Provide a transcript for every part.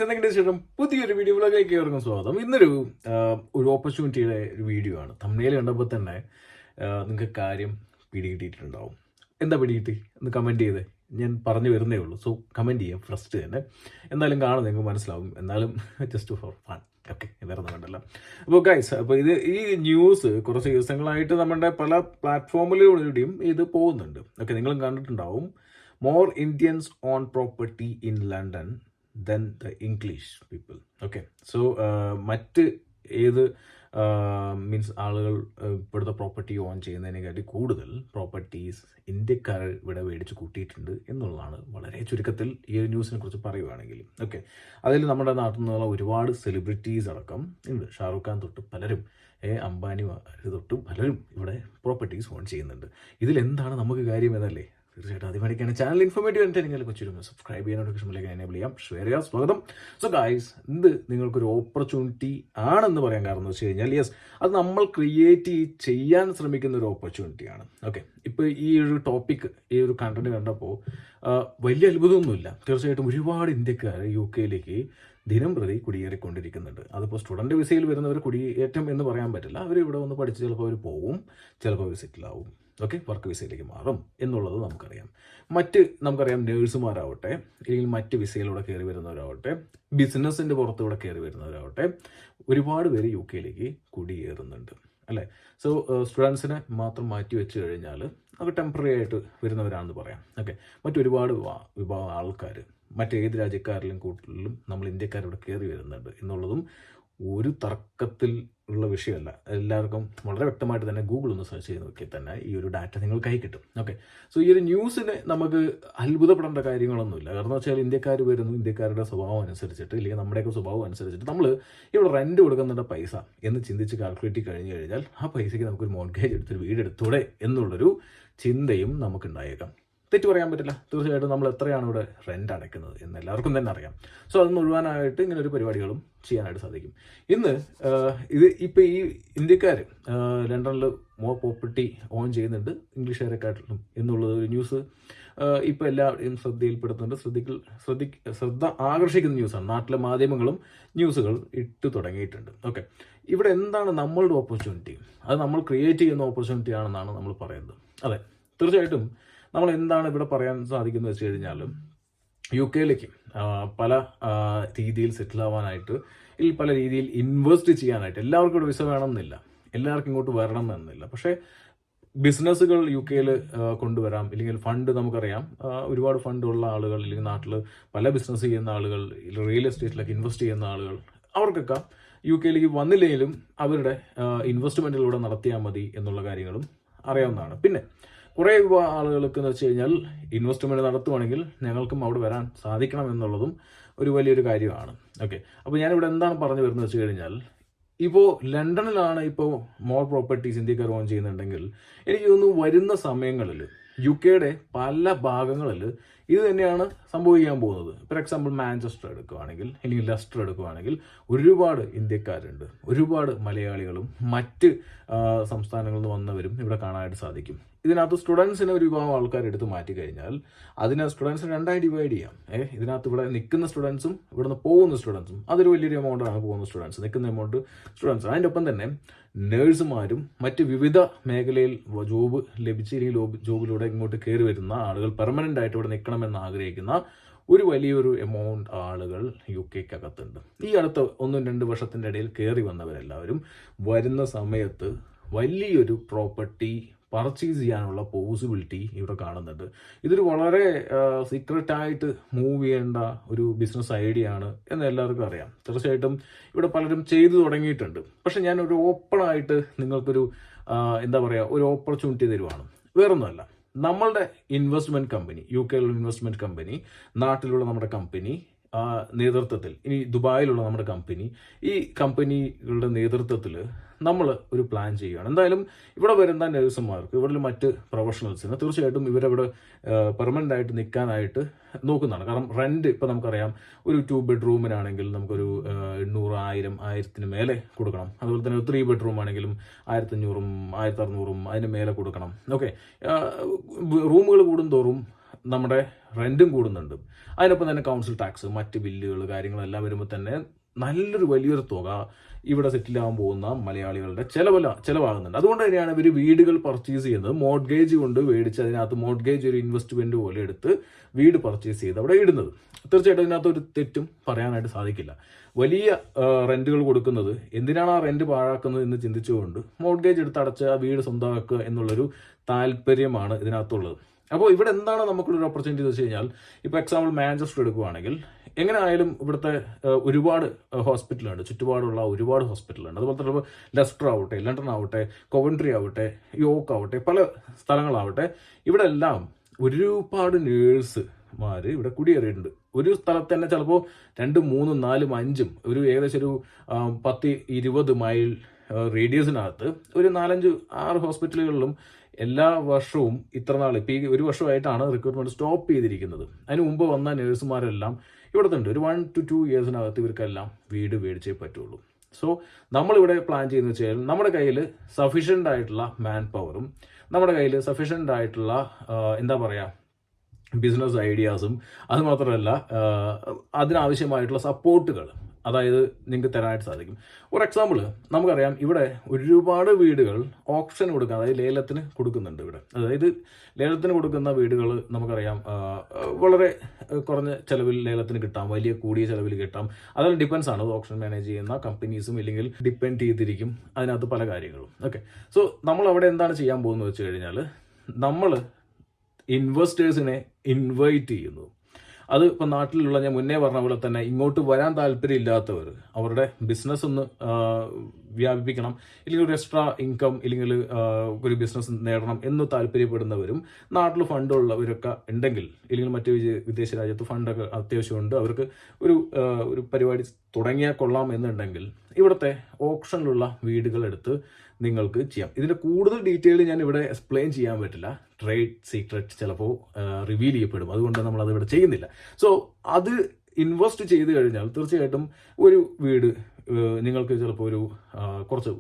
എന്തെങ്കിലും ശേഷം പുതിയൊരു വീഡിയോയിലേക്ക് ഇറങ്ങും സ്വാഗതം. ഇന്നൊരു ഒരു ഓപ്പർച്യൂണിറ്റിയുടെ ഒരു വീഡിയോ ആണ്. തമ്മിൽ കണ്ടപ്പോൾ തന്നെ നിങ്ങൾക്ക് കാര്യം പിടികിട്ടിയിട്ടുണ്ടാവും. എന്താ പിടികിട്ടി എന്ന് കമൻറ്റ് ചെയ്ത് ഞാൻ പറഞ്ഞു വരുന്നേ ഉള്ളൂ. സോ കമൻറ്റ് ചെയ്യാം ഫസ്റ്റ് തന്നെ. എന്തായാലും കാണാൻ നിങ്ങൾക്ക് മനസ്സിലാവും. എന്നാലും ജസ്റ്റ് ഫോർ ഫൺ. ഓക്കെ, വേറെ ഒന്നും വേണ്ടല്ലോ. അപ്പോൾ ഗൈസ്, അപ്പോൾ ഈ ന്യൂസ് കുറച്ച് ദിവസങ്ങളായിട്ട് നമ്മുടെ പല പ്ലാറ്റ്ഫോമിലൂടെയും ഇത് പോകുന്നുണ്ട്. ഓക്കെ, നിങ്ങളും കണ്ടിട്ടുണ്ടാവും. More Indians own property in London then the English people. Okay, so മറ്റ് ഏത് മീൻസ് ആളുകൾ ഇവിടുത്തെ പ്രോപ്പർട്ടി ഓൺ ചെയ്യുന്നതിനെക്കാട്ടി കൂടുതൽ പ്രോപ്പർട്ടീസ് ഇന്ത്യക്കാർ ഇവിടെ മേടിച്ച് കൂട്ടിയിട്ടുണ്ട് എന്നുള്ളതാണ് വളരെ ചുരുക്കത്തിൽ ഈ ഒരു ന്യൂസിനെ കുറിച്ച് പറയുകയാണെങ്കിൽ. ഓക്കെ, അതിൽ നമ്മുടെ നാട്ടിൽ നിന്നുള്ള ഒരുപാട് സെലിബ്രിറ്റീസ് അടക്കം ഉണ്ട്. ഷാറുഖ് ഖാൻ തൊട്ട് പലരും, അംബാനി തൊട്ട് പലരും ഇവിടെ പ്രോപ്പർട്ടീസ് ഓൺ ചെയ്യുന്നുണ്ട്. ഇതിലെന്താണ് നമുക്ക് കാര്യം എന്നല്ലേ? തീർച്ചയായിട്ടും ആദ്യമായിട്ടാണ് ചാനൽ ഇൻഫോർമേറ്റീവ് ആയിട്ടുണ്ടെങ്കിൽ കൊച്ചിരുന്ന് സബ്സ്ക്രൈബ് ചെയ്യാൻ, നോട്ടിഫിക്കേഷനിലേക്ക് എനേബിൾ ചെയ്യാം, ഷെയർ ചെയ്യാം. സ്വാഗതം. സോ ഗൈസ്, ഇത് നിങ്ങൾക്കൊരു ഓപ്പർച്യൂണിറ്റി ആണെന്ന് പറയാൻ കാരണം എന്ന് വെച്ച് കഴിഞ്ഞാൽ, യെസ്, അത് നമ്മൾ ക്രിയേറ്റ് ചെയ്യാൻ ശ്രമിക്കുന്ന ഒരു ഓപ്പർച്യൂണിറ്റിയാണ്. ഓക്കെ, ഇപ്പോൾ ഈ ഒരു ടോപ്പിക്, ഈ ഒരു കണ്ടന്റ് കണ്ടപ്പോൾ വലിയ അത്ഭുതമൊന്നുമില്ല. തീർച്ചയായിട്ടും ഒരുപാട് ഇന്ത്യക്കാർ UK ദിനം പ്രതി കുടിയേറിക്കൊണ്ടിരിക്കുന്നുണ്ട്. അതിപ്പോൾ സ്റ്റുഡൻറ്റ് വിസയിൽ വരുന്നവർ കുടിയേറ്റം എന്ന് പറയാൻ പറ്റില്ല. അവർ ഇവിടെ വന്ന് പഠിച്ച് ചിലപ്പോൾ അവർ പോവും, ചിലപ്പോൾ അവർ സെറ്റിലാവും. ഓക്കെ, വർക്ക് വിസയിലേക്ക് മാറും എന്നുള്ളത് നമുക്കറിയാം. നമുക്കറിയാം നേഴ്സുമാരാവട്ടെ, അല്ലെങ്കിൽ മറ്റ് വിസയിലൂടെ കയറി വരുന്നവരാവട്ടെ, ബിസിനസ്സിൻ്റെ പുറത്തൂടെ കയറി വരുന്നവരാവട്ടെ, ഒരുപാട് പേര് UK കുടിയേറുന്നുണ്ട് അല്ലേ. സോ സ്റ്റുഡൻസിനെ മാത്രം മാറ്റി വെച്ച് കഴിഞ്ഞാൽ അത് ടെമ്പററി ആയിട്ട് വരുന്നവരാണെന്ന് പറയാം. ഓക്കെ, മറ്റൊരുപാട് വിഭാഗം ആൾക്കാർ മറ്റേത് രാജ്യക്കാരിലും കൂടുതലും നമ്മൾ ഇന്ത്യക്കാരിവിടെ കയറി വരുന്നുണ്ട് എന്നുള്ളതും ഒരു തർക്കത്തിൽ ഉള്ള വിഷയമല്ല. എല്ലാവർക്കും വളരെ വ്യക്തമായിട്ട് തന്നെ ഗൂഗിൾ ഒന്ന് സെർച്ച് ചെയ്ത് നോക്കിയാൽ തന്നെ ഈ ഒരു ഡാറ്റ നിങ്ങൾക്ക് കൈ കിട്ടും. ഓക്കെ, സോ ഈ ഒരു ന്യൂസിന് നമുക്ക് അത്ഭുതപ്പെടേണ്ട കാര്യങ്ങളൊന്നുമില്ല. കാരണം വെച്ചാൽ ഇന്ത്യക്കാർ വരുന്നു, ഇന്ത്യക്കാരുടെ സ്വഭാവം അനുസരിച്ചിട്ട്, അല്ലെങ്കിൽ നമ്മുടെയൊക്കെ സ്വഭാവം അനുസരിച്ചിട്ട് നമ്മൾ ഇവിടെ റെൻറ്റ് കൊടുക്കുന്നുണ്ട് പൈസ എന്ന് ചിന്തിച്ച് കാൽക്കുലേറ്റ് കഴിഞ്ഞ് കഴിഞ്ഞാൽ ആ പൈസയ്ക്ക് നമുക്കൊരു മോർഗേജ് എടുത്തൊരു വീടെടുത്തൂടെ എന്നുള്ളൊരു ചിന്തയും നമുക്കുണ്ടായേക്കാം. തെറ്റ് പറയാൻ പറ്റില്ല. തീർച്ചയായിട്ടും നമ്മൾ എത്രയാണ് ഇവിടെ റെൻ്റ് അടയ്ക്കുന്നത് എന്ന് എല്ലാവർക്കും തന്നെ അറിയാം. സോ അത് മുഴുവനായിട്ട് ഇങ്ങനെ ഒരു പരിപാടികളും ചെയ്യാനായിട്ട് സാധിക്കും. ഇന്ന് ഇപ്പോൾ ഈ ഇന്ത്യക്കാർ ലണ്ടനിൽ മോർ പ്രോപ്പർട്ടി ഓൺ ചെയ്യുന്നുണ്ട് ഇംഗ്ലീഷുകാരെക്കാട്ടിലും എന്നുള്ളത് ഒരു ന്യൂസ് ഇപ്പോൾ എല്ലാവരും ശ്രദ്ധയിൽപ്പെടുത്തുന്നുണ്ട്. ശ്രദ്ധ ആകർഷിക്കുന്ന ന്യൂസാണ്. നാട്ടിലെ മാധ്യമങ്ങളും ന്യൂസുകൾ ഇട്ട് തുടങ്ങിയിട്ടുണ്ട്. ഓക്കെ, ഇവിടെ എന്താണ് നമ്മളുടെ ഓപ്പർച്യൂണിറ്റി? അത് നമ്മൾ ക്രിയേറ്റ് ചെയ്യുന്ന ഓപ്പർച്യൂണിറ്റി ആണെന്നാണ് നമ്മൾ പറയുന്നത്. അതെ, തീർച്ചയായിട്ടും നമ്മൾ എന്താണ് ഇവിടെ പറയാൻ സാധിക്കുന്നത് വെച്ച് കഴിഞ്ഞാൽ, UK പല രീതിയിൽ സെറ്റിൽ ആവാനായിട്ട്, ഈ പല രീതിയിൽ ഇൻവെസ്റ്റ് ചെയ്യാനായിട്ട് എല്ലാവർക്കും ഇവിടെ വിസ വേണമെന്നില്ല, എല്ലാവർക്കും ഇങ്ങോട്ട് വരണം എന്നില്ല. പക്ഷേ ബിസിനസ്സുകൾ UK കൊണ്ടുവരാം. ഇല്ലെങ്കിൽ ഫണ്ട് നമുക്കറിയാം, ഒരുപാട് ഫണ്ടുള്ള ആളുകൾ, അല്ലെങ്കിൽ നാട്ടിൽ പല ബിസിനസ് ചെയ്യുന്ന ആളുകൾ, റിയൽ എസ്റ്റേറ്റിലൊക്കെ ഇൻവെസ്റ്റ് ചെയ്യുന്ന ആളുകൾ, അവർക്കൊക്കെ UK വന്നില്ലെങ്കിലും അവരുടെ ഇൻവെസ്റ്റ്മെൻറ്റിലൂടെ നടത്തിയാൽ മതി എന്നുള്ള കാര്യങ്ങളും അറിയാവുന്നതാണ്. പിന്നെ കുറേ ആളുകൾക്ക് എന്ന് വെച്ച് കഴിഞ്ഞാൽ ഇൻവെസ്റ്റ്മെൻറ്റ് നടത്തുവാണെങ്കിൽ ഞങ്ങൾക്കും അവിടെ വരാൻ സാധിക്കണം എന്നുള്ളതും ഒരു വലിയൊരു കാര്യമാണ്. ഓക്കെ, അപ്പോൾ ഞാനിവിടെ എന്താണ് പറഞ്ഞു വരുന്നത് വെച്ച് കഴിഞ്ഞാൽ, ഇപ്പോൾ ലണ്ടനിലാണ് ഇപ്പോൾ മോർ പ്രോപ്പർട്ടീസ് ഇന്ത്യക്കാർ ഓൺ ചെയ്യുന്നുണ്ടെങ്കിൽ എനിക്ക് തോന്നുന്നു വരുന്ന സമയങ്ങളിൽ UK പല ഭാഗങ്ങളിൽ ഇത് തന്നെയാണ് സംഭവിക്കാൻ പോകുന്നത്. ഫോർ എക്സാമ്പിൾ മാഞ്ചസ്റ്റർ എടുക്കുകയാണെങ്കിൽ, അല്ലെങ്കിൽ ലെസ്റ്റർ എടുക്കുകയാണെങ്കിൽ ഒരുപാട് ഇന്ത്യക്കാരുണ്ട്, ഒരുപാട് മലയാളികളും മറ്റ് സംസ്ഥാനങ്ങളിൽ നിന്ന് വന്നവരും ഇവിടെ കാണാനായിട്ട് സാധിക്കും. ഇതിനകത്ത് സ്റ്റുഡൻസിനെ ഒരു വിഭാഗം ആൾക്കാർ എടുത്ത് മാറ്റി കഴിഞ്ഞാൽ അതിനെ സ്റ്റുഡൻസിനെ രണ്ടായി ഡിവൈഡ് ചെയ്യാം. ഇതിനകത്ത് ഇവിടെ നിൽക്കുന്ന സ്റ്റുഡൻസും ഇവിടെ നിന്ന് പോകുന്ന സ്റ്റുഡൻസും, അതൊരു വലിയൊരു എമൗണ്ടാണ് പോകുന്ന സ്റ്റുഡൻസ്, നിൽക്കുന്ന എമൗണ്ട് സ്റ്റുഡൻസ്. അതിൻ്റെ ഒപ്പം തന്നെ നേഴ്സുമാരും മറ്റ് വിവിധ മേഖലയിൽ ജോബ് ലഭിച്ചില്ലെങ്കിൽ ജോബിലൂടെ ഇങ്ങോട്ട് കയറി വരുന്ന ആളുകൾ, പെർമനൻ്റ് ആയിട്ട് ഇവിടെ നിൽക്കണമെന്ന് ആഗ്രഹിക്കുന്ന ഒരു വലിയൊരു എമൗണ്ട് ആളുകൾ UK ഈ അടുത്ത 1-2 വർഷത്തിൻ്റെ ഇടയിൽ കയറി വന്നവരെല്ലാവരും വരുന്ന സമയത്ത് വലിയൊരു പ്രോപ്പർട്ടി പർച്ചേസ് ചെയ്യാനുള്ള പോസിബിലിറ്റി ഇവിടെ കാണുന്നുണ്ട്. ഇതൊരു വളരെ സീക്രട്ടായിട്ട് മൂവ് ചെയ്യേണ്ട ഒരു ബിസിനസ് ഐഡിയ ആണ് എന്ന് എല്ലാവർക്കും അറിയാം. തീർച്ചയായിട്ടും ഇവിടെ പലരും ചെയ്തു തുടങ്ങിയിട്ടുണ്ട്. പക്ഷെ ഞാനൊരു ഓപ്പണായിട്ട് നിങ്ങൾക്കൊരു ഒരു ഓപ്പർച്യൂണിറ്റി തരുവാണ്. വേറൊന്നുമല്ല, നമ്മളുടെ investment company, UK investment company, നാട്ടിലുള്ള നമ്മുടെ കമ്പനി നേതൃത്വത്തിൽ, ഇനി ദുബായിലുള്ള നമ്മുടെ കമ്പനി, ഈ കമ്പനികളുടെ നേതൃത്വത്തിൽ നമ്മൾ ഒരു പ്ലാൻ ചെയ്യുകയാണ്. എന്തായാലും ഇവിടെ വരുന്ന നഴ്സുമാർക്ക്, ഇവിടെ മറ്റ് പ്രൊഫഷണൽസിന് തീർച്ചയായിട്ടും ഇവരവിടെ പെർമനൻ്റ് ആയിട്ട് നിൽക്കാനായിട്ട് നോക്കുന്നതാണ്. കാരണം റെൻറ്റ് ഇപ്പോൾ നമുക്കറിയാം, ഒരു 2 ബെഡ്റൂമിനാണെങ്കിൽ നമുക്കൊരു 800-1000 മേലെ കൊടുക്കണം. അതുപോലെ തന്നെ ഒരു 3 ബെഡ്റൂം ആണെങ്കിലും 1500-1600 അതിന് മേലെ കൊടുക്കണം. ഓക്കെ, റൂമുകൾ കൂടുന്തോറും നമ്മുടെ റെൻറ്റും കൂടുന്നുണ്ട്. അതിനൊപ്പം തന്നെ കൗൺസിൽ ടാക്സ്, മറ്റ് ബില്ലുകൾ, കാര്യങ്ങളെല്ലാം വരുമ്പോൾ തന്നെ നല്ലൊരു വലിയൊരു തുക ഇവിടെ സെറ്റിലാകാൻ പോകുന്ന മലയാളികളുടെ ചിലവാകുന്നുണ്ട്. അതുകൊണ്ട് തന്നെയാണ് ഇവർ വീടുകൾ പർച്ചേസ് ചെയ്യുന്നത്. മോർട്ട്ഗേജ് കൊണ്ട് മേടിച്ച് അതിനകത്ത് മോർട്ട്ഗേജ് ഒരു ഇൻവെസ്റ്റ്മെന്റ് പോലെ എടുത്ത് വീട് പർച്ചേസ് ചെയ്ത് അവിടെ ഇടുന്നത്. തീർച്ചയായിട്ടും ഇതിനകത്ത് ഒരു തെറ്റും പറയാനായിട്ട് സാധിക്കില്ല. വലിയ റെന്റുകൾ കൊടുക്കുന്നത് എന്തിനാണ് ആ റെന്റ് പാഴാക്കുന്നത് എന്ന് ചിന്തിച്ചുകൊണ്ട് മോർട്ട്ഗേജ് എടുത്ത് അടച്ച് ആ വീട് സ്വന്തമാക്കുക എന്നുള്ളൊരു താല്പര്യമാണ് ഇതിനകത്തുള്ളത്. അപ്പോൾ ഇവിടെ എന്താണ് നമുക്കുള്ളൊരു ഓപ്പർച്യൂണിറ്റി എന്ന് വെച്ച് കഴിഞ്ഞാൽ, ഇപ്പോൾ എക്സാമ്പിൾ മാഞ്ചസ്റ്റർ എടുക്കുകയാണെങ്കിൽ എങ്ങനെ ആയാലും ഇവിടുത്തെ ഒരുപാട് ഹോസ്പിറ്റലുണ്ട്, ചുറ്റുപാടുള്ള ഒരുപാട് ഹോസ്പിറ്റലുണ്ട്. അതുപോലെ തന്നെ ലെസ്റ്റർ ആവട്ടെ, ലണ്ടൻ ആവട്ടെ, കൊവൻട്രി ആവട്ടെ, യോർക്ക് ആവട്ടെ, പല സ്ഥലങ്ങളാവട്ടെ, ഇവിടെ എല്ലാം ഒരുപാട് നേഴ്സുമാർ ഇവിടെ കുടിയേറിയിട്ടുണ്ട്. ഒരു സ്ഥലത്ത് തന്നെ ചിലപ്പോൾ 2, 3, 4, 5 ഒരു ഏകദേശം ഒരു 10-20 മൈൽ റേഡിയസിനകത്ത് ഒരു 4-5-6 ഹോസ്പിറ്റലുകളിലും എല്ലാ വർഷവും ഇത്ര നാൾ ഇപ്പോൾ ഈ ഒരു വർഷമായിട്ടാണ് റിക്രൂട്ട്മെന്റ് സ്റ്റോപ്പ് ചെയ്തിരിക്കുന്നത്. അതിന് മുമ്പ് വന്ന നേഴ്സുമാരെല്ലാം ഇവിടുത്തെ ഉണ്ട്. ഒരു 1 to 2 ഇയേഴ്സിനകത്ത് ഇവർക്കെല്ലാം വീട് മേടിച്ചേ പറ്റുള്ളൂ. സോ നമ്മളിവിടെ പ്ലാൻ ചെയ്യുന്നത് വെച്ചാൽ നമ്മുടെ കയ്യിൽ സഫീഷ്യൻ്റ് ആയിട്ടുള്ള മാൻ പവറും നമ്മുടെ കയ്യിൽ സഫീഷ്യൻ്റ് ആയിട്ടുള്ള എന്താ പറയുക ബിസിനസ് ഐഡിയാസും അതുമാത്രമല്ല അതിനാവശ്യമായിട്ടുള്ള സപ്പോർട്ടുകൾ അതായത് നിങ്ങൾക്ക് തരാനായിട്ട് സാധിക്കും. ഒരു എക്സാമ്പിൾ നമുക്കറിയാം, ഇവിടെ ഒരുപാട് വീടുകൾ ഓപ്ഷൻ കൊടുക്കാൻ, അതായത് ലേലത്തിന് കൊടുക്കുന്നുണ്ട് ഇവിടെ. അതായത് ലേലത്തിന് കൊടുക്കുന്ന വീടുകൾ നമുക്കറിയാം വളരെ കുറഞ്ഞ ചിലവിൽ ലേലത്തിന് കിട്ടാം, വലിയ കൂടിയ ചിലവിൽ കിട്ടാം. അതെല്ലാം ഡിപ്പെൻസ് ആണ് ഓപ്ഷൻ മാനേജ് ചെയ്യുന്ന കമ്പനീസും ഇല്ലെങ്കിൽ ഡിപ്പെൻഡ് ചെയ്തിരിക്കും അതിനകത്ത് പല കാര്യങ്ങളും. ഓക്കെ, സോ നമ്മൾ അവിടെ എന്താണ് ചെയ്യാൻ പോകുന്നത് വെച്ച് കഴിഞ്ഞാൽ, നമ്മൾ ഇൻവെസ്റ്റേഴ്സിനെ ഇൻവൈറ്റ് ചെയ്യുന്നു. അത് ഇപ്പം നാട്ടിലുള്ള ഞാൻ മുന്നേ പറഞ്ഞ പോലെ തന്നെ ഇങ്ങോട്ട് വരാൻ താല്പര്യമില്ലാത്തവർ, അവരുടെ ബിസിനസ് ഒന്ന് വ്യാപിപ്പിക്കണം, ഇല്ലെങ്കിൽ ഒരു എക്സ്ട്രാ ഇൻകം, ഇല്ലെങ്കിൽ ഒരു ബിസിനസ് നേടണം എന്ന് താല്പര്യപ്പെടുന്നവരും നാട്ടിൽ ഫണ്ടുള്ളവരൊക്കെ ഉണ്ടെങ്കിൽ, ഇല്ലെങ്കിൽ മറ്റ് വിദേശ രാജ്യത്ത് ഫണ്ടൊക്കെ അത്യാവശ്യമുണ്ട്, അവർക്ക് ഒരു പരിപാടി തുടങ്ങിയാൽ കൊള്ളാം എന്നുണ്ടെങ്കിൽ ഇവിടുത്തെ ഓപ്ഷനിലുള്ള വീടുകളെടുത്ത് നിങ്ങൾക്ക് ചെയ്യാം. ഇതിൻ്റെ കൂടുതൽ ഡീറ്റെയിൽ ഞാൻ ഇവിടെ എക്സ്പ്ലെയിൻ ചെയ്യാൻ പറ്റില്ല, ട്രേഡ് സീക്രറ്റ് ചിലപ്പോൾ റിവീൽ ചെയ്യപ്പെടും, അതുകൊണ്ട് നമ്മൾ അത് ഇവിടെ ചെയ്യുന്നില്ല. സോ അത് ഇൻവെസ്റ്റ് ചെയ്ത് കഴിഞ്ഞാൽ തീർച്ചയായിട്ടും ഒരു വീട് നിങ്ങൾക്ക് ചിലപ്പോൾ ഒരു 10,000,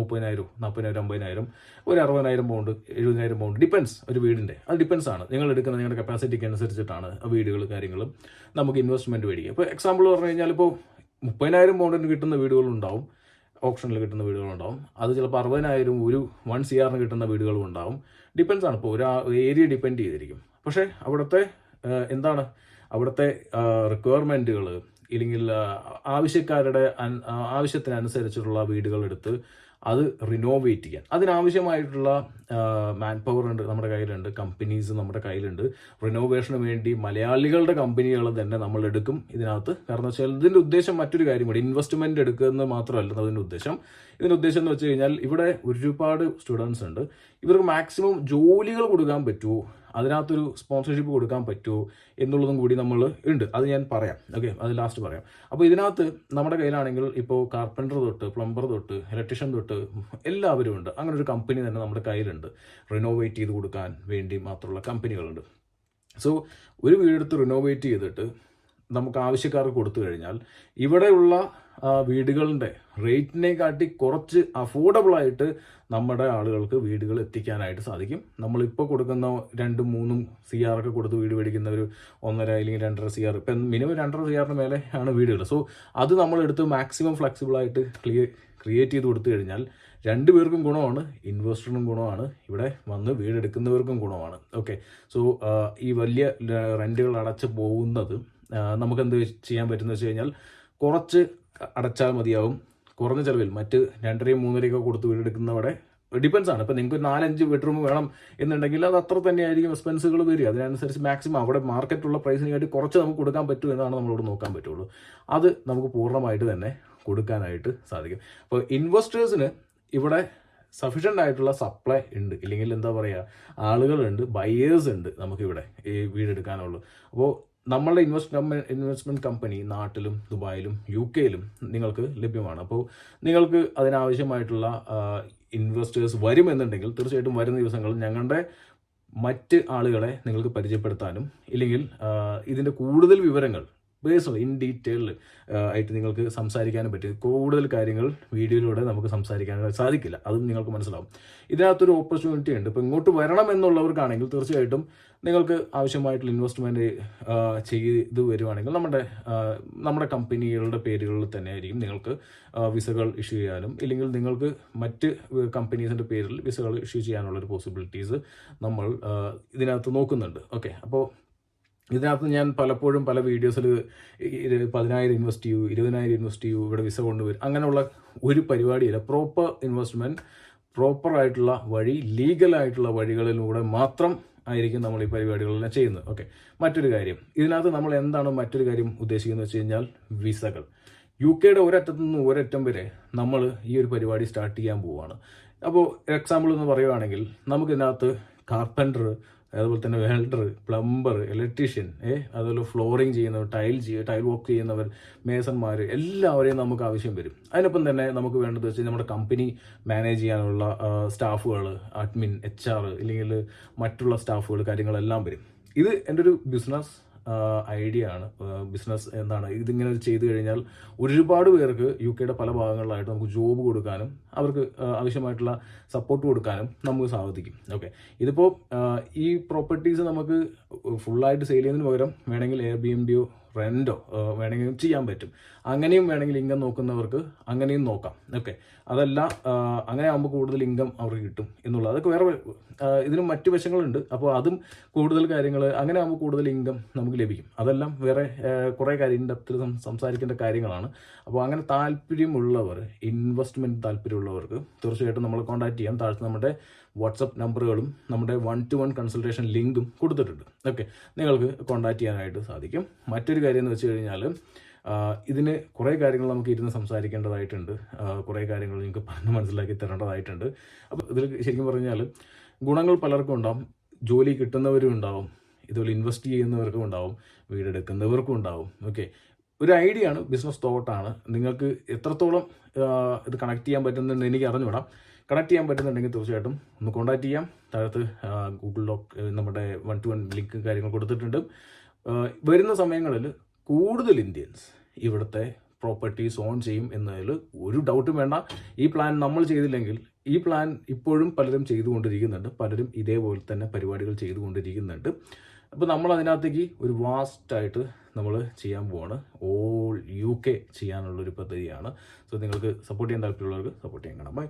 30,000, 40,000, 50,000, ഒരു 60,000 പൗണ്ട്, 70,000 പൗണ്ട് ഡിപ്പെൻസ് ഒരു വീടിൻ്റെ. അത് ഡിപ്പെൻസ് ആണ് നിങ്ങൾ എടുക്കുന്ന നിങ്ങളുടെ കപ്പാസിറ്റിക്ക് അനുസരിച്ചിട്ടാണ് വീടുകൾ കാര്യങ്ങളും നമുക്ക് ഇൻവെസ്റ്റ്മെൻറ്റ് മേടിക്കുക. ഇപ്പോൾ എക്സാമ്പിൾ പറഞ്ഞു കഴിഞ്ഞാൽ ഇപ്പോൾ 30,000 പൗണ്ടിന് കിട്ടുന്ന വീടുകളുണ്ടാവും, ഓപ്ഷനിൽ കിട്ടുന്ന വീടുകളുണ്ടാവും. അത് ചിലപ്പോൾ 60,000 ഒരു 1 CR കിട്ടുന്ന വീടുകളും ഉണ്ടാവും. ഡിപ്പെൻസ് ആണ്, ഇപ്പോൾ ഒരു ഏരിയ ഡിപ്പെൻഡ് ചെയ്തിരിക്കും. പക്ഷേ അവിടുത്തെ എന്താണ് അവിടുത്തെ റിക്വയർമെൻറ്റുകൾ ഇല്ലെങ്കിൽ ആവശ്യക്കാരുടെ ആവശ്യത്തിനനുസരിച്ചിട്ടുള്ള വീടുകളെടുത്ത് അത് റിനോവേറ്റ് ചെയ്യാൻ അതിനാവശ്യമായിട്ടുള്ള മാൻ പവർ ഉണ്ട്, നമ്മുടെ കയ്യിലുണ്ട്, കമ്പനീസ് നമ്മുടെ കയ്യിലുണ്ട്. റിനോവേഷന് വേണ്ടി മലയാളികളുടെ കമ്പനികൾ തന്നെ നമ്മൾ എടുക്കും ഇതിനകത്ത്. കാരണം വെച്ചാൽ ഇതിൻ്റെ ഉദ്ദേശം മറ്റൊരു കാര്യം കൂടി, ഇൻവെസ്റ്റ്മെൻറ്റ് എടുക്കുന്നത് മാത്രമല്ല അതിൻ്റെ ഉദ്ദേശം. ഇതിൻ്റെ ഉദ്ദേശം എന്ന് വെച്ച് കഴിഞ്ഞാൽ ഇവിടെ ഒരുപാട് സ്റ്റുഡൻസ് ഉണ്ട്, ഇവർക്ക് മാക്സിമം ജോലികൾ കൊടുക്കാൻ പറ്റുമോ, അതിനകത്തൊരു സ്പോൺസർഷിപ്പ് കൊടുക്കാൻ പറ്റുമോ എന്നുള്ളതും കൂടി നമ്മൾ ഉണ്ട്. അത് ഞാൻ പറയാം, ഓക്കെ, അത് ലാസ്റ്റ് പറയാം. അപ്പോൾ ഇതിനകത്ത് നമ്മുടെ കയ്യിലാണെങ്കിൽ ഇപ്പോൾ കാർപ്പൻറ്റർ തൊട്ട് പ്ലംബർ തൊട്ട് ഇലക്ട്രീഷ്യൻ തൊട്ട് എല്ലാവരും ഉണ്ട്. അങ്ങനെ ഒരു കമ്പനി തന്നെ നമ്മുടെ കയ്യിലുണ്ട്, റിനോവേറ്റ് ചെയ്ത് കൊടുക്കാൻ വേണ്ടി മാത്രമുള്ള കമ്പനികളുണ്ട്. സോ ഒരു വീടെടുത്ത് റിനോവേറ്റ് ചെയ്തിട്ട് നമുക്ക് ആവശ്യക്കാർക്ക് കൊടുത്തു കഴിഞ്ഞാൽ ഇവിടെയുള്ള വീടുകളുടെ റേറ്റിനെ കാട്ടി കുറച്ച് അഫോർഡബിളായിട്ട് നമ്മുടെ ആളുകൾക്ക് വീടുകൾ എത്തിക്കാനായിട്ട് സാധിക്കും. നമ്മളിപ്പോൾ കൊടുക്കുന്ന 2-3 CR ഒക്കെ കൊടുത്ത് വീട് മേടിക്കുന്ന ഒരു 1.5 അല്ലെങ്കിൽ 2.5 CR, ഇപ്പം മിനിമം 2.5 CR മേലെ ആണ് വീടുകൾ. സോ അത് നമ്മളെടുത്ത് മാക്സിമം ഫ്ലെക്സിബിളായിട്ട് ക്രിയേറ്റ് ചെയ്ത് കൊടുത്തു കഴിഞ്ഞാൽ 2 പേർക്കും ഗുണമാണ്, ഇൻവെസ്റ്ററിനും ഗുണമാണ്, ഇവിടെ വന്ന് വീടെടുക്കുന്നവർക്കും ഗുണമാണ്. ഓക്കെ, സോ ഈ വലിയ റെൻറ്റുകൾ അടച്ച് പോകുന്നത് നമുക്കെന്ത് ചെയ്യാൻ പറ്റുമെന്ന് വെച്ച് കഴിഞ്ഞാൽ കുറച്ച് അടച്ചാൽ മതിയാവും, കുറഞ്ഞ ചിലവിൽ. മറ്റ് 2.5-3 കൊടുത്ത് വീടെടുക്കുന്നവിടെ ഡിപ്പെൻസ് ആണ്. ഇപ്പം നിങ്ങൾക്ക് 4-5 ബെഡ്റൂം വേണം എന്നുണ്ടെങ്കിൽ അത് അത്ര തന്നെയായിരിക്കും എക്സ്പെൻസുകൾ വരിക. അതിനനുസരിച്ച് മാക്സിമം അവിടെ മാർക്കറ്റുള്ള പ്രൈസിന് വേണ്ടി കുറച്ച് നമുക്ക് കൊടുക്കാൻ പറ്റും എന്നാണ് നമ്മളോട് നോക്കാൻ പറ്റുള്ളൂ. അത് നമുക്ക് പൂർണ്ണമായിട്ട് തന്നെ കൊടുക്കാനായിട്ട് സാധിക്കും. അപ്പോൾ ഇൻവെസ്റ്റേഴ്സിന് ഇവിടെ സഫീഷ്യൻ്റ് ആയിട്ടുള്ള സപ്ലൈ ഉണ്ട്, ഇല്ലെങ്കിൽ എന്താ പറയുക, ആളുകളുണ്ട്, ബയേഴ്സ് ഉണ്ട് നമുക്കിവിടെ ഈ വീടെടുക്കാനുള്ളൂ. അപ്പോൾ നമ്മളുടെ ഇൻവെസ്റ്റ്മെൻറ്റ് കമ്പനി നാട്ടിലും ദുബായിലും UK-യിലും നിങ്ങൾക്ക് ലഭ്യമാണ്. അപ്പോൾ നിങ്ങൾക്ക് അതിനാവശ്യമായിട്ടുള്ള ഇൻവെസ്റ്റേഴ്സ് വരുമെന്നുണ്ടെങ്കിൽ തീർച്ചയായിട്ടും വരുന്ന ദിവസങ്ങളിൽ ഞങ്ങളുടെ മറ്റ് ആളുകളെ നിങ്ങൾക്ക് പരിചയപ്പെടുത്താനും ഇല്ലെങ്കിൽ ഇതിൻ്റെ കൂടുതൽ വിവരങ്ങൾ ബേസ്ഡ് ഇൻ ഡീറ്റെയിൽ ആയിട്ട് നിങ്ങൾക്ക് സംസാരിക്കാനും പറ്റും. കൂടുതൽ കാര്യങ്ങൾ വീഡിയോയിലൂടെ നമുക്ക് സംസാരിക്കാൻ സാധിക്കില്ല, അതും നിങ്ങൾക്ക് മനസ്സിലാവും. ഇതിനകത്തൊരു ഓപ്പർച്യൂണിറ്റി ഉണ്ട്. ഇപ്പോൾ ഇങ്ങോട്ട് വരണം എന്നുള്ളവർക്കാണെങ്കിൽ തീർച്ചയായിട്ടും നിങ്ങൾക്ക് ആവശ്യമായിട്ടുള്ള ഇൻവെസ്റ്റ്മെൻറ്റ് ചെയ്ത് വരുവാണെങ്കിൽ നമ്മുടെ കമ്പനികളുടെ പേരുകളിൽ തന്നെ ആയിരിക്കും നിങ്ങൾക്ക് വിസകൾ ഇഷ്യൂ ചെയ്യാനും, ഇല്ലെങ്കിൽ നിങ്ങൾക്ക് മറ്റ് കമ്പനീസിൻ്റെ പേരിൽ വിസകൾ ഇഷ്യൂ ചെയ്യാനുള്ളൊരു പോസിബിലിറ്റീസ് നമ്മൾ ഇതിനകത്ത് നോക്കുന്നുണ്ട്. ഓക്കെ, അപ്പോൾ ഇതിനകത്ത് ഞാൻ പലപ്പോഴും പല വീഡിയോസിൽ 10,000 ഇൻവെസ്റ്റ് ചെയ്യൂ, 20,000 ഇൻവെസ്റ്റ് ചെയ്യൂ, ഇവിടെ വിസ കൊണ്ടുവരും, അങ്ങനെയുള്ള ഒരു പരിപാടിയില്ല. പ്രോപ്പർ ഇൻവെസ്റ്റ്മെൻറ്റ്, പ്രോപ്പറായിട്ടുള്ള വഴി, ലീഗലായിട്ടുള്ള വഴികളിലൂടെ മാത്രം ആയിരിക്കും നമ്മൾ ഈ പരിപാടികളെല്ലാം ചെയ്യുന്നത്. ഓക്കെ, മറ്റൊരു കാര്യം ഇതിനകത്ത് നമ്മൾ എന്താണ് മറ്റൊരു കാര്യം ഉദ്ദേശിക്കുന്നത് വെച്ച് കഴിഞ്ഞാൽ വിസകൾ. UK ഒരറ്റത്തു നിന്ന് ഒരറ്റം വരെ നമ്മൾ ഈ ഒരു പരിപാടി സ്റ്റാർട്ട് ചെയ്യാൻ പോവുകയാണ്. അപ്പോൾ എക്സാമ്പിൾ എന്ന് പറയുകയാണെങ്കിൽ നമുക്കിതിനകത്ത് കാർപ്പൻറ്റർ, അതുപോലെ തന്നെ വെൽഡർ, പ്ലംബർ, ഇലക്ട്രീഷ്യൻ, അതുപോലെ ഫ്ലോറിങ് ചെയ്യുന്നവർ, ടൈൽ വർക്ക് ചെയ്യുന്നവർ, മേസന്മാർ, എല്ലാവരെയും നമുക്ക് ആവശ്യം വരും. അതിനൊപ്പം തന്നെ നമുക്ക് വേണ്ടത് വെച്ചാൽ നമ്മുടെ കമ്പനി മാനേജ് ചെയ്യാനുള്ള സ്റ്റാഫുകൾ, അഡ്മിൻ, HR, ഇല്ലെങ്കിൽ മറ്റുള്ള സ്റ്റാഫുകൾ, കാര്യങ്ങളെല്ലാം വരും. ഇത് എൻ്റെ ഒരു ബിസിനസ് ഐഡിയ ആണ്. ബിസിനസ് എന്താണ്, ഇതിങ്ങനെ ചെയ്തു കഴിഞ്ഞാൽ ഒരുപാട് പേർക്ക് UK പല ഭാഗങ്ങളിലായിട്ട് നമുക്ക് ജോബ് കൊടുക്കാനും അവർക്ക് ആവശ്യമായിട്ടുള്ള സപ്പോർട്ട് കൊടുക്കാനും നമുക്ക് സാധിക്കും. ഓക്കെ, ഇതിപ്പോൾ ഈ പ്രോപ്പർട്ടീസ് നമുക്ക് ഫുള്ളായിട്ട് സെയിൽ ചെയ്യുന്നതിന് പകരം വേണമെങ്കിൽ Airbnb-യോ റെൻറ്റോ വേണമെങ്കിൽ ചെയ്യാൻ പറ്റും. അങ്ങനെയും വേണമെങ്കിൽ ഇൻകം നോക്കുന്നവർക്ക് അങ്ങനെയും നോക്കാം. ഓക്കെ, അതല്ല അങ്ങനെ ആകുമ്പോൾ കൂടുതൽ ഇൻകം അവർക്ക് കിട്ടും എന്നുള്ളത്, അതൊക്കെ വേറെ ഇതിനും മറ്റു വശങ്ങളുണ്ട്. അപ്പോൾ അതും കൂടുതൽ കാര്യങ്ങൾ, അങ്ങനെ ആകുമ്പോൾ കൂടുതൽ ഇൻകം നമുക്ക് ലഭിക്കും. അതെല്ലാം വേറെ കുറേ കാര്യം ഡെപ്തിൽ സംസാരിക്കേണ്ട കാര്യങ്ങളാണ്. അപ്പോൾ അങ്ങനെ താല്പര്യമുള്ളവർ, ഇൻവെസ്റ്റ്മെൻറ്റ് താല്പര്യമുള്ളവർക്ക് തീർച്ചയായിട്ടും നമ്മളെ കോൺടാക്ട് ചെയ്യാം. താഴത്ത് നമ്മുടെ വാട്സപ്പ് നമ്പറുകളും നമ്മുടെ 1-to-1 കൺസൾട്ടേഷൻ ലിങ്കും കൊടുത്തിട്ടുണ്ട്. ഓക്കെ, നിങ്ങൾക്ക് കോൺടാക്ട് ചെയ്യാനായിട്ട് സാധിക്കും. മറ്റൊരു കാര്യം എന്ന് വെച്ച് കഴിഞ്ഞാൽ ഇതിന് കുറേ കാര്യങ്ങൾ നമുക്ക് ഇരുന്ന് സംസാരിക്കേണ്ടതായിട്ടുണ്ട്. കുറേ കാര്യങ്ങൾ നിങ്ങൾക്ക് പറഞ്ഞ് മനസ്സിലാക്കി തരേണ്ടതായിട്ടുണ്ട്. അപ്പോൾ ഇതിൽ ശരിക്കും പറഞ്ഞാൽ ഗുണങ്ങൾ പലർക്കും ഉണ്ടാവും. ജോലി കിട്ടുന്നവരും ഉണ്ടാവും, ഇതുപോലെ ഇൻവെസ്റ്റ് ചെയ്യുന്നവർക്കും ഉണ്ടാവും, വീടെടുക്കുന്നവർക്കും ഉണ്ടാവും. ഓക്കെ, ഒരു ഐഡിയ ആണ്, ബിസിനസ് തോട്ടാണ്. നിങ്ങൾക്ക് എത്രത്തോളം ഇത് കണക്ട് ചെയ്യാൻ പറ്റുന്നുണ്ടെന്ന് എനിക്ക് അറിഞ്ഞുവിടാം. കണക്ട് ചെയ്യാൻ പറ്റുന്നുണ്ടെങ്കിൽ തീർച്ചയായിട്ടും ഒന്ന് കോൺടാക്ട് ചെയ്യാം. താഴത്ത് ഗൂഗിൾ ഡോക്ക് നമ്മുടെ 1-to-1 ലിങ്ക് കാര്യങ്ങൾ കൊടുത്തിട്ടുണ്ട്. വരുന്ന സമയങ്ങളിൽ കൂടുതൽ ഇന്ത്യൻസ് ഇവിടുത്തെ പ്രോപ്പർട്ടീസ് ഓൺ ചെയ്യും എന്നതിൽ ഒരു ഡൗട്ടും വേണ്ട. ഈ പ്ലാൻ നമ്മൾ ചെയ്തില്ലെങ്കിൽ, ഈ പ്ലാൻ ഇപ്പോഴും പലരും ചെയ്തുകൊണ്ടിരിക്കുന്നുണ്ട്. പലരും ഇതേപോലെ തന്നെ പരിപാടികൾ ചെയ്തുകൊണ്ടിരിക്കുന്നുണ്ട്. അപ്പോൾ നമ്മൾ അതിനകത്തേക്ക് ഒരു വാസ്റ്റായിട്ട് നമ്മൾ ചെയ്യാൻ പോവാണ്. ഓൾ UK ചെയ്യാനുള്ളൊരു പദ്ധതിയാണ്. സോ നിങ്ങൾക്ക് സപ്പോർട്ട് ചെയ്യാൻ താല്പര്യമുള്ളവർക്ക് സപ്പോർട്ട് ചെയ്യാൻ കാണാം. ബൈ.